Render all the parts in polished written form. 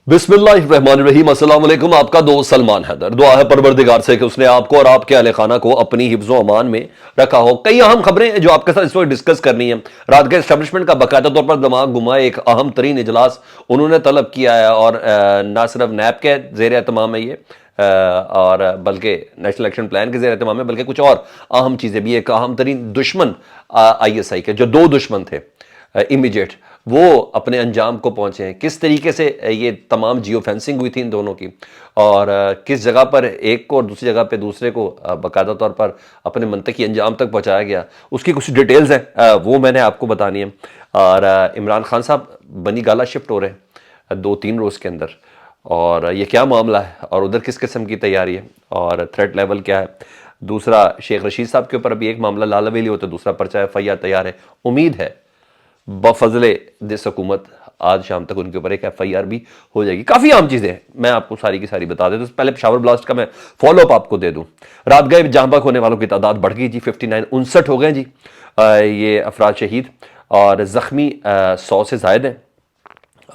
बिस्मिल्लाहिर्रहमानिर्रहीम, अस्सलाम वालेकुम। आपका दोस्त सलमान हैदर। दुआ है परवरदिगार से कि उसने आपको और आपके अहले खाना को अपनी हिफ्ज़ो अमान में रखा हो। कई अहम खबरें जो आपके साथ इस वक्त डिस्कस करनी है। रात के एस्टेब्लिशमेंट का बाकायदा तौर पर दिमाग घुमा एक अहम तरीन इजलास उन्होंने तलब किया है और ना सिर्फ नैब के जेर एहतमाम है ये और बल्कि नेशनल एक्शन प्लान के जेर एहतमाम है, बल्कि कुछ और अहम चीज़ें भी। एक अहम तरीन दुश्मन ISI के जो दो दुश्मन थे इमीडिएट, वो अपने अंजाम को पहुंचे हैं। किस तरीके से ये तमाम जियो फेंसिंग हुई थी इन दोनों की और किस जगह पर एक को और दूसरी जगह पे दूसरे को बाकायदा तौर पर अपने मंतकी अंजाम तक पहुंचाया गया, उसकी कुछ डिटेल्स हैं, वो मैंने आपको बतानी है। और इमरान खान साहब बनी गाला शिफ्ट हो रहे हैं 2-3 रोज़ के अंदर, और ये क्या मामला है और उधर किस किस्म की तैयारी है और थ्रेट लेवल क्या है। दूसरा, शेख रशीद साहब के ऊपर अभी एक मामला लाल हवेली हो तो दूसरा पर्चा FIR तैयार है। उम्मीद है बफजले दिस हुकूमत आज शाम तक उनके ऊपर एक FIR भी हो जाएगी। काफ़ी आम चीज़ें हैं, मैं आपको सारी की सारी बता देता हूँ। पहले पेशावर ब्लास्ट का मैं फॉलो अप आपको दे दूँ। रात गए जहाँ बक होने वालों की तादाद बढ़ गई जी, 59 हो गए जी ये अफराद शहीद, और ज़ख्मी 100 से ज़ायद हैं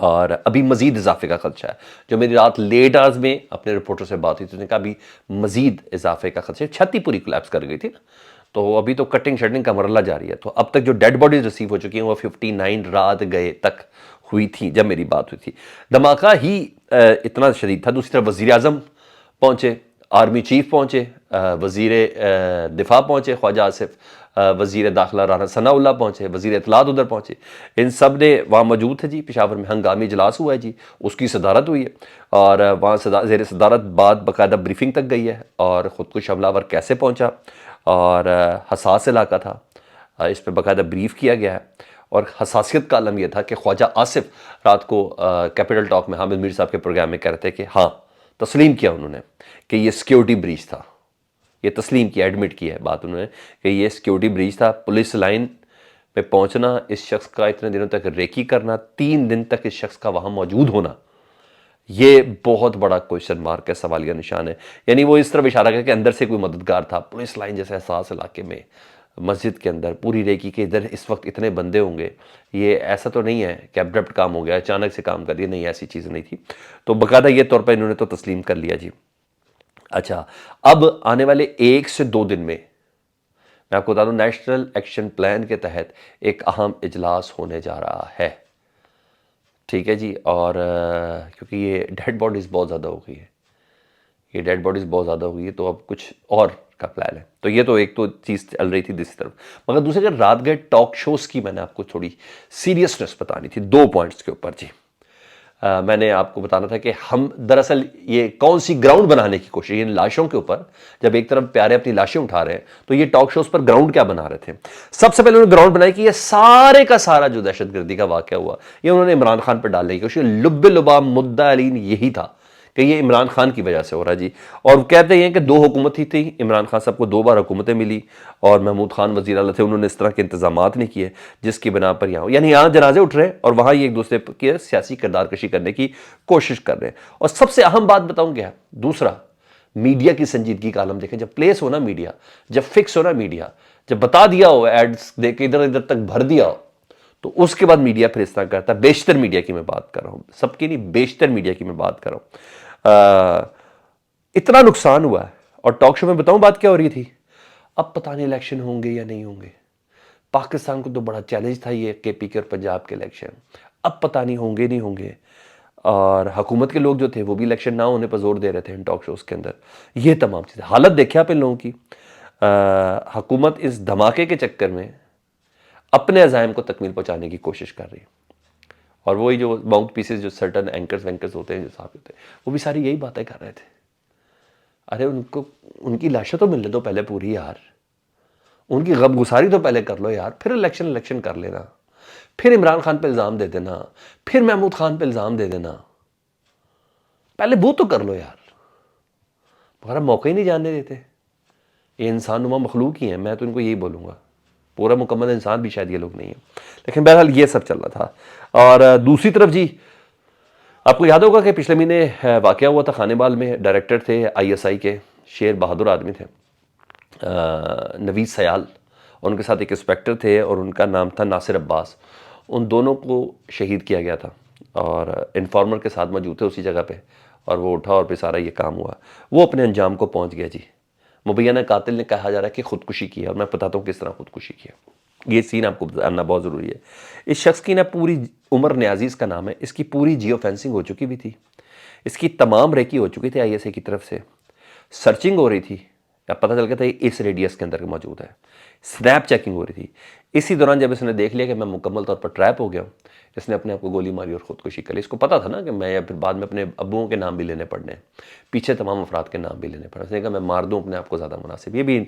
और अभी मजीद इजाफे का खदशा है। जो मेरी रात लेट आवर्स में अपने रिपोर्टर से बात हुई थी, उसने कहा अभी मजीद इजाफे का खदशा है। छत ही पूरी कोलैप्स कर गई थी ना, तो अभी तो कटिंग शटिंग का मरला जारी है। तो अब तक जो डेड बॉडीज रिसीव हो चुकी हैं वो 59 रात गए तक हुई थी जब मेरी बात हुई थी। धमाका ही इतना शदीद था। दूसरी तरफ वज़ीर आज़म पहुँचे, आर्मी चीफ पहुँचे, वज़ीर दिफा पहुँचे ख्वाजा आसिफ, वज़ीर दाखिला राना सनाउल्लाह पहुँचे, वज़ीर इत्तलात उधर पहुँचे। इन सब ने वहाँ मौजूद थे जी। पेशावर में हंगामी इजलास हुआ है जी, उसकी सदारत हुई है और वहाँ ज़ेर सदारत बाद बाकायदा ब्रीफिंग तक गई है और ख़ुदकुश हमलावर कैसे पहुँचा और हसास इलाका था, इस पर बाकायदा ब्रीफ किया गया है। और हसासियत का आलम यह था कि ख्वाजा आसिफ रात को कैपिटल टॉक में हामिद मीर साहब के प्रोग्राम में कह रहे थे कि हाँ, तस्लीम किया उन्होंने कि ये सिक्योरिटी ब्रीच था। ये तस्लीम किया, एडमिट किया है बात उन्होंने कि ये सिक्योरिटी ब्रीच था। पुलिस लाइन पे पहुंचना, इस शख्स का इतने दिनों तक रेकी करना, 3 दिन तक इस शख्स का वहाँ मौजूद होना, ये बहुत बड़ा क्वेश्चन मार्क है, सवालिया निशान है। यानी वो इस तरफ इशारा करके अंदर से कोई मददगार था। पुलिस लाइन जैसे एहसास इलाके में, मस्जिद के अंदर पूरी रेकी के इधर इस वक्त इतने बंदे होंगे, ये ऐसा तो नहीं है कि अब्रप्ट काम हो गया, अचानक से काम कर दिया, नहीं, ऐसी चीज़ नहीं थी। तो बाकायदा ये तौर पर इन्होंने तो तस्लीम कर लिया जी। अच्छा, अब आने वाले 1 से 2 दिन में मैं आपको बता दूं, नेशनल एक्शन प्लान के तहत एक अहम इजलास होने जा रहा है, ठीक है जी। और क्योंकि ये डेड बॉडीज़ बहुत ज़्यादा हो गई है, ये डेड बॉडीज़ बहुत ज़्यादा हो गई है, तो अब कुछ और का प्लान है। तो ये तो एक तो चीज़ चल रही थी दूसरी तरफ, मगर दूसरी तरफ रात गए टॉक शोज़ की मैंने आपको थोड़ी सीरियसनेस बतानी थी 2 पॉइंट्स के ऊपर जी। मैंने आपको बताना था कि हम दरअसल ये कौन सी ग्राउंड बनाने की कोशिश, इन लाशों के ऊपर, जब एक तरफ प्यारे अपनी लाशें उठा रहे हैं तो ये टॉक शोज पर ग्राउंड क्या बना रहे थे। सबसे पहले उन्होंने ग्राउंड बनाई कि ये सारे का सारा जो दहशतगर्दी का वाकया हुआ, ये उन्होंने इमरान खान पर डालने की कोशिश। लुब्बे लुबाब मुद्दा अलीन यही था कि ये इमरान खान की वजह से हो रहा है जी। और कहते हैं कि 2 हुकूमत ही थी, इमरान खान साहब को 2 बार हुकूमतें मिली और महमूद खान वज़ीर आला थे, उन्होंने इस तरह के इंतजामात नहीं किए जिसकी बिना पर यहाँ, यानी यहाँ जनाजे उठ रहे हैं और वहाँ ये एक दूसरे की सियासी किरदार कशी करने की कोशिश कर रहे हैं। और सबसे अहम बात बताऊँ क्या, दूसरा, मीडिया की संजीदगी का आलम देखें। जब प्लेस हो ना मीडिया, जब फिक्स हो ना मीडिया, जब बता दिया हो, एड्स दे के इधर इधर तक भर दिया हो, तो उसके बाद मीडिया फिर इस तरह करता है। बेशतर मीडिया की मैं बात कर रहा हूँ, सबकी नहीं, बेशतर मीडिया की मैं बात कर रहा हूँ। इतना नुकसान हुआ है। और टॉक शो में बताऊं बात क्या हो रही थी, अब पता नहीं इलेक्शन होंगे या नहीं होंगे। पाकिस्तान को तो बड़ा चैलेंज था ये KP के और पंजाब के इलेक्शन, अब पता नहीं होंगे नहीं होंगे। और हुकूमत के लोग जो थे वो भी इलेक्शन ना होने पर जोर दे रहे थे इन टॉक शोज के अंदर। ये तमाम चीज़ें, हालत देखिए आप इन लोगों की। हुकूमत इस धमाके के चक्कर में अपने अज़ाइम को तकमील पहुंचाने की कोशिश कर रही है। और वही जो माउथ पीसेस, जो सर्टन एंकर्स वैंकर्स होते हैं, जो साहब होते हैं, वो भी सारी यही बातें कर रहे थे। अरे उनको, उनकी लाशें तो मिलने दो पहले पूरी यार, उनकी गमगुसारी तो पहले कर लो यार, फिर इलेक्शन कर लेना, फिर इमरान खान पे इल्ज़ाम दे देना, फिर महमूद खान पे इल्ज़ाम दे देना, पहले वो तो कर लो यार। मगर मौका ही नहीं जानने देते। ये इंसान नुमा मखलूक ही हैं, मैं तो इनको यही बोलूँगा, पूरा मुकम्मल इंसान भी शायद ये लोग नहीं है। लेकिन बहरहाल ये सब चल रहा था। और दूसरी तरफ जी, आपको याद होगा कि पिछले महीने वाकया हुआ था खानेबाल में, डायरेक्टर थे ISI के, शेर बहादुर आदमी थे, नवीद सयाल, और उनके साथ एक इंस्पेक्टर थे और उनका नाम था नासिर अब्बास। उन दोनों को शहीद किया गया था और इन्फॉर्मर के साथ मौजूद थे उसी जगह पे, और वो उठा और फिर सारा ये काम हुआ। वो अपने अंजाम को पहुंच गया जी। मुबैना कातिल ने कहा जा रहा है कि खुदकुशी की है, और मैं बताता हूँ किस तरह खुदकुशी की है। ये सीन आपको जानना बहुत ज़रूरी है। इस शख्स की ना पूरी उमर न्याजी इसका नाम है, इसकी पूरी जियो फेंसिंग हो चुकी भी थी, इसकी तमाम रेकी हो चुकी थी ISA की तरफ से, सर्चिंग हो रही थी, अब पता चल गया था इस रेडियस के अंदर मौजूद है, स्नैप चेकिंग हो रही थी। इसी दौरान जब इसने देख लिया कि मैं मुकम्मल तौर पर ट्रैप हो गया हूँ, इसने अपने आप को गोली मारी और खुदकुशी कर ली। इसको पता था ना कि मैं या फिर बाद में अपने अब्बुओं के नाम भी लेने पड़ने हैं, पीछे तमाम अफराद के नाम भी लेने पड़े। इसने कहा मैं मार दूँ अपने आप को ज़्यादा मुनासिब, ये भी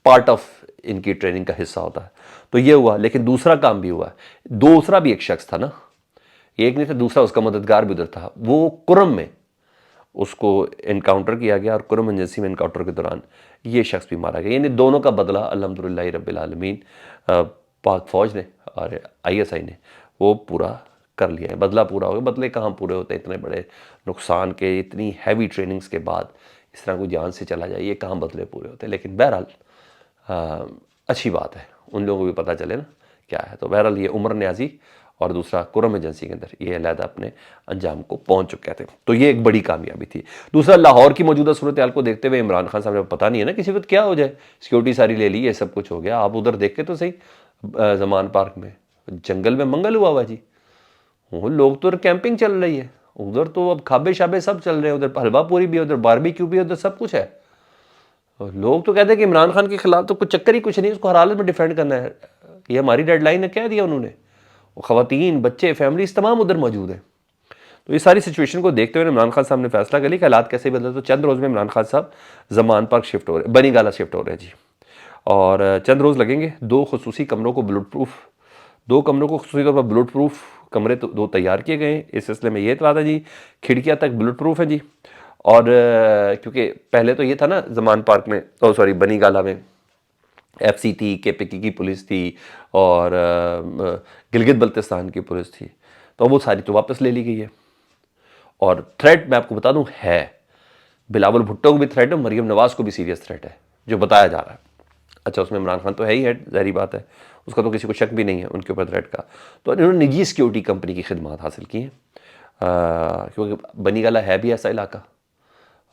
पार्ट ऑफ इनकी ट्रेनिंग का हिस्सा होता है। तो ये हुआ, लेकिन दूसरा काम भी हुआ। दूसरा भी एक शख्स था ना, एक नहीं था, दूसरा उसका मददगार भी उधर था। वो कुरम में उसको इनकाउंटर किया गया, और कुरम एजेंसी में इनकाउंटर के दौरान ये शख्स भी मारा गया। यानी दोनों का बदला अल्हम्दुलिल्लाह रब्बिल आलमीन पाक फ़ौज ने और ISI ने वो पूरा कर लिया है। बदला पूरा हो गया। बदले कहाँ पूरे होते हैं, इतने बड़े नुकसान के, इतनी हैवी ट्रेनिंग्स के बाद इस तरह कोई जान से चला जाए, ये कहाँ बदले पूरे होते हैं। लेकिन बहरहाल अच्छी बात है, उन लोगों को भी पता चले ना क्या है। तो बहरहाल ये उमर न्याजी और दूसरा कुरम एजेंसी के अंदर ये अलहदा अपने अंजाम को पहुंच चुके थे। तो ये एक बड़ी कामयाबी थी। दूसरा, लाहौर की मौजूदा सूरत हाल को देखते हुए इमरान खान साहब ने, पता नहीं है ना किसी वक्त क्या हो जाए, सिक्योरिटी सारी ले ली, ये सब कुछ हो गया। आप उधर देख के तो सही, जमान पार्क में जंगल में मंगल हुआ हुआ जी, वो लोग तो कैंपिंग चल रही है उधर, तो अब खाबे शाबे सब चल रहे हैं उधर, हलवा पूरी भी है उधर, बारबेक्यू भी है उधर, सब कुछ है। और लोग तो कहते हैं कि इमरान खान के खिलाफ तो कुछ चक्कर ही कुछ नहीं, उसको हर हालत में डिफेंड करना है, ये हमारी डेडलाइन है, कह दिया उन्होंने। वो ख़वातीन, बच्चे, फैमिलीज तमाम उधर मौजूद हैं। तो ये सारी सिचुएशन को देखते हुए इमरान खान साहब ने फैसला कर लिया कि हालात कैसे बदले। तो चंद रोज़ में इमरान खान साहब जमान पार्क शिफ्ट हो रहे, बनी गाला शिफ्ट हो रहे हैं जी, और चंद रोज़ लगेंगे। 2 खुसूसी कमरों को बुलेट प्रूफ, 2 कमरों को खुसूसी तौर पर बुलेट प्रूफ कमरे तो 2 तैयार किए गए हैं। इस सिलसिले में ये इतला था जी, खिड़कियाँ तक बुलेट प्रूफ है जी। और क्योंकि पहले तो ये था ना जमान पार्क में, सॉरी बनी गाला में FC थी, KPK की पुलिस थी, और गिलगित बल्तिस्तान की पुलिस थी, तो वो सारी तो वापस ले ली गई है। और थ्रेट मैं आपको बता दूं है, बिलावल भुट्टो को भी थ्रेट है, मरीम नवाज को भी सीरियस थ्रेट है जो बताया जा रहा है। अच्छा, उसमें इमरान खान तो है ही है, ज़ाहिर बात है, उसका तो किसी को शक भी नहीं है उनके ऊपर थ्रेट का। तो इन्होंने निजी सिक्योरिटी कंपनी की खिदमत हासिल की हैं, क्योंकि बनी गाला है भी ऐसा इलाका,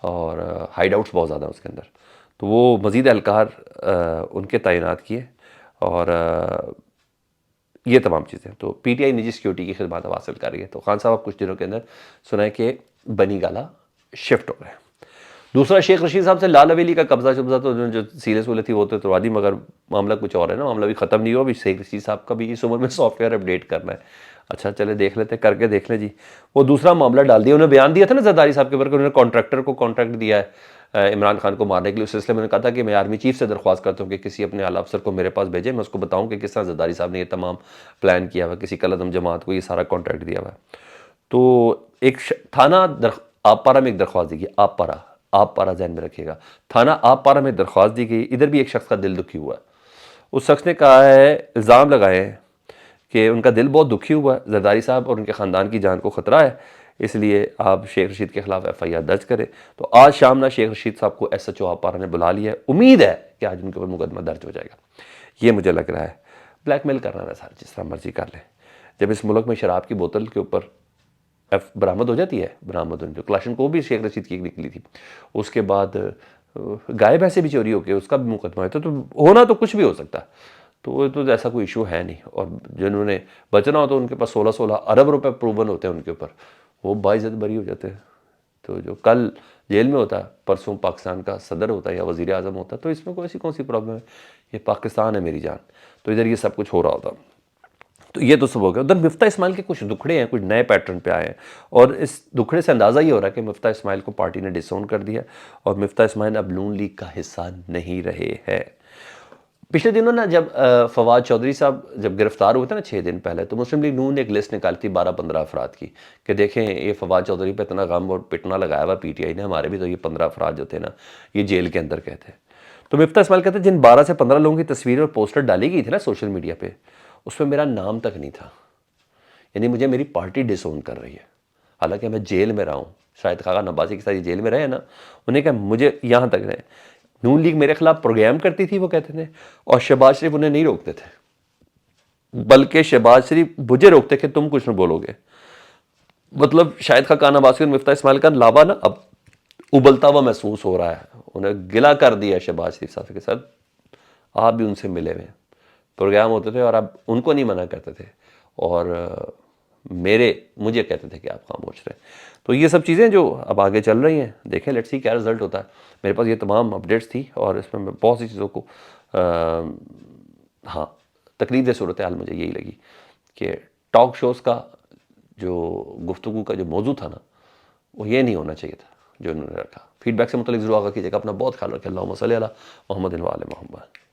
और हाइड आउट्स बहुत ज़्यादा उसके अंदर। तो वो मज़ीद एहलकार उनके तैनात किए, और ये तमाम चीज़ें। तो PTI निजी सिक्योरिटी की खिदमत हासिल कर रही है। तो खान साहब कुछ दिनों के अंदर सुना है कि बनी गाला शिफ्ट हो रहे हैं। दूसरा, शेख रशीद साहब से लाल हवेली का कब्जा शब्जा तो जो सीरियस वाले थी वो तो तुरवा दी, मगर मामला कुछ और है ना, मामला भी ख़त्म नहीं हुआ। अभी शेख रशीद साहब का भी इस उम्र में सॉफ्टवेयर अपडेट करना है। अच्छा चले देख लेते, करके देख लें जी। वो दूसरा मामला डाल दिया, उन्होंने बयान दिया था ना जरदारी साहब के ऊपर, उन्होंने कॉन्ट्रैक्टर को कॉन्ट्रैक्ट दिया है इमरान खान को मारने के लिए। उस सिलसिले में कहा था कि मैं आर्मी चीफ से दरख्वास्त करता हूँ कि किसी अपने आला अफसर को मेरे पास भेजें, मैं उसको बताऊँ कि किस तरह जरदारी साहब ने ये तमाम प्लान किया हुआ, किसी कलअदम जमात को ये सारा कॉन्ट्रैक्ट दिया हुआ है। तो एक थाना आप पारा में एक दरख्वास्त दी गई, आप पारा जहन में रखिएगा, थाना आप पारा में दरख्वास्त दी गई। इधर भी एक शख्स का दिल दुखी हुआ है। उस शख्स ने कहा है, इल्ज़ाम लगाए हैं कि उनका दिल बहुत दुखी हुआ है, जरदारी साहब और उनके ख़ानदान की जान को ख़तरा है, इसलिए आप शेख रशीद के खिलाफ FIR दर्ज करें। तो आज शाम ना शेख रशीद साहब को SHO आप पारा ने बुला लिया है। उम्मीद है कि आज उनके ऊपर मुकदमा दर्ज हो जाएगा। ये मुझे लग रहा है। ब्लैकमेल करना है सर, जिस तरह मर्जी कर लें। जब इस मुल्क में शराब की बोतल के ऊपर बरामद हो जाती है, बरामद हो, जो क्लाशन को भी शेख रशीद की निकली थी, उसके बाद गाय भैंसे भी चोरी होके उसका भी मुकदमा है, तो होना तो कुछ भी हो सकता है। तो ऐसा कोई इशू है नहीं। और जिन्होंने बचना हो तो उनके पास 16 अरब रुपए प्रूवन होते हैं उनके ऊपर, वो बाइज्जत बरी हो जाते हैं। तो जो कल जेल में होता है, परसों पाकिस्तान का सदर होता है या वज़ीर आज़म होता है, तो इसमें कोई ऐसी कौन सी प्रॉब्लम है? ये पाकिस्तान है मेरी जान। तो इधर ये सब कुछ हो रहा होता। तो ये तो सब हो गया। उधर मिफ्ता इस्माइल के कुछ दुखड़े हैं, कुछ नए पैटर्न पे आए हैं, और इस दुखड़े से अंदाज़ा ये हो रहा है कि मिफ्ता इस्माइल को पार्टी ने डिसोन कर दिया, और मिफ्ता इस्माइल अब नून लीग का हिस्सा नहीं रहे हैं। पिछले दिनों ना जब फवाद चौधरी साहब जब गिरफ्तार हुए थे ना 6 दिन पहले, तो मुस्लिम लीग नून ने एक लिस्ट निकाली थी 12-15 अफराद की, कि देखें ये फवाद चौधरी पे इतना गम और पिटना लगाया हुआ PTI ने, हमारे भी तो ये 15 अफराद जो थे ना ये जेल के अंदर कहते हैं। तो मिफ्ता इस्माइल कहते हैं जिन 12 से 15 लोगों की तस्वीर और पोस्टर डाली गई थी ना सोशल मीडिया पे, उसमें मेरा नाम तक नहीं था। यानी मुझे मेरी पार्टी डिसोन कर रही है, हालांकि मैं जेल में रहा हूँ। शायद खाका नब्बासी के साथ जेल में रहे ना, उन्हें कहा मुझे यहाँ तक रहे। नून लीग मेरे खिलाफ प्रोग्राम करती थी वो कहते थे, और शहबाज शरीफ उन्हें नहीं रोकते थे, बल्कि शहबाज शरीफ मुझे रोकते कि तुम कुछ नहीं बोलोगे। मतलब शाहिद खान अब्बासी और मिफ्ता इस्माइल का लावा ना अब उबलता हुआ महसूस हो रहा है। उन्हें गिला कर दिया शहबाज शरीफ साहब के साथ। आप भी उनसे मिले हुए प्रोग्राम होते थे और आप उनको नहीं मना करते थे और मुझे कहते थे कि आप खामोश रहे। तो ये सब चीज़ें जो अब आगे चल रही हैं, देखें लेट्स सी क्या रिजल्ट होता है। मेरे पास ये तमाम अपडेट्स थी और इसमें मैं बहुत सी चीज़ों को हाँ, तकलीफ सूरत हाल मुझे यही लगी कि टॉक शोज़ का जो गुफ्तगू का जो मौजू था ना, वो ये नहीं होना चाहिए था जो उन्होंने रखा। फीडबैक से मुतल्लिक ज़रूर आगा कीजिएगा। अपना बहुत ख्याल रखें। अल्लाहुम्मा सल्ली अला मुहम्मदिन व आले मुहम्मद।